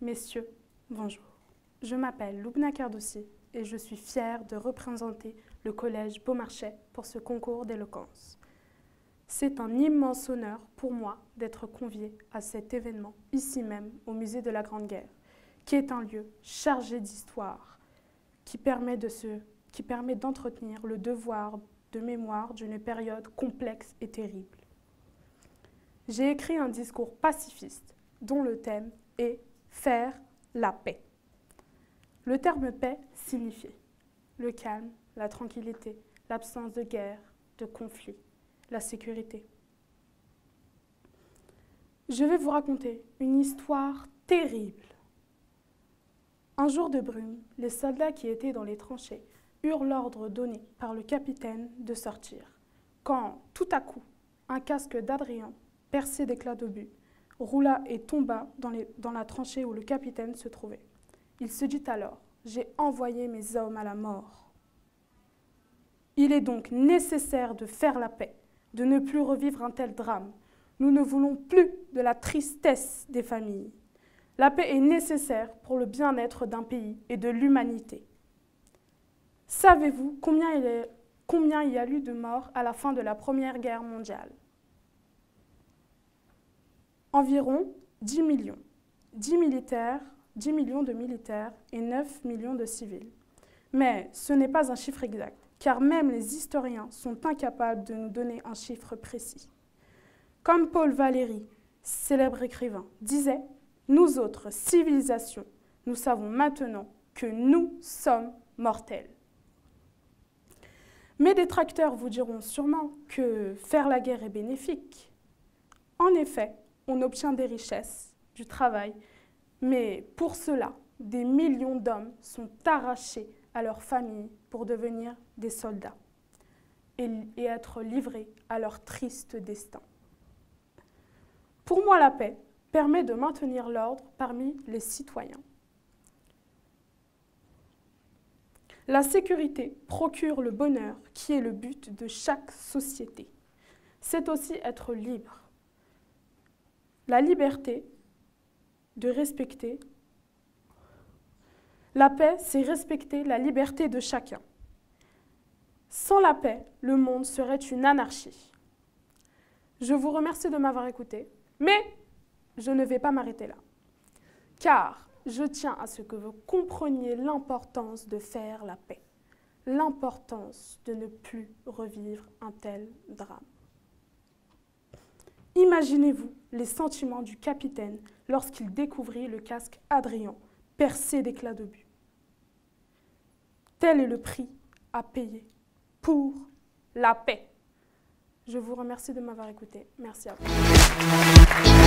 Messieurs, bonjour. Je m'appelle Loubna Kardossi et je suis fière de représenter le Collège Beaumarchais pour ce concours d'éloquence. C'est un immense honneur pour moi d'être conviée à cet événement, ici même, au Musée de la Grande Guerre, qui est un lieu chargé d'histoire, qui permet d'entretenir le devoir de mémoire d'une période complexe et terrible. J'ai écrit un discours pacifiste dont le thème est « Faire la paix ». Le terme « paix » signifie le calme, la tranquillité, l'absence de guerre, de conflit, la sécurité. Je vais vous raconter une histoire terrible. Un jour de brume, les soldats qui étaient dans les tranchées eurent l'ordre donné par le capitaine de sortir, quand, tout à coup, un casque d'Adrien, percé d'éclats d'obus, roula et tomba dans la tranchée où le capitaine se trouvait. Il se dit alors « J'ai envoyé mes hommes à la mort ». Il est donc nécessaire de faire la paix, de ne plus revivre un tel drame. Nous ne voulons plus de la tristesse des familles. La paix est nécessaire pour le bien-être d'un pays et de l'humanité. Savez-vous combien il y a eu de morts à la fin de la Première Guerre mondiale? Environ 10 millions. 10 millions de militaires et 9 millions de civils. Mais ce n'est pas un chiffre exact, car même les historiens sont incapables de nous donner un chiffre précis. Comme Paul Valéry, célèbre écrivain, disait « Nous autres civilisations, nous savons maintenant que nous sommes mortels ». Mes détracteurs vous diront sûrement que faire la guerre est bénéfique. En effet, on obtient des richesses, du travail, mais pour cela, des millions d'hommes sont arrachés à leur famille pour devenir des soldats et être livrés à leur triste destin. Pour moi, la paix permet de maintenir l'ordre parmi les citoyens. La sécurité procure le bonheur qui est le but de chaque société. C'est aussi être libre. La liberté de respecter. La paix, c'est respecter la liberté de chacun. Sans la paix, le monde serait une anarchie. Je vous remercie de m'avoir écouté, mais je ne vais pas m'arrêter là, car je tiens à ce que vous compreniez l'importance de faire la paix, l'importance de ne plus revivre un tel drame. Imaginez-vous les sentiments du capitaine lorsqu'il découvrit le casque Adrien, percé d'éclats d'obus. Tel est le prix à payer pour la paix. Je vous remercie de m'avoir écouté. Merci à vous.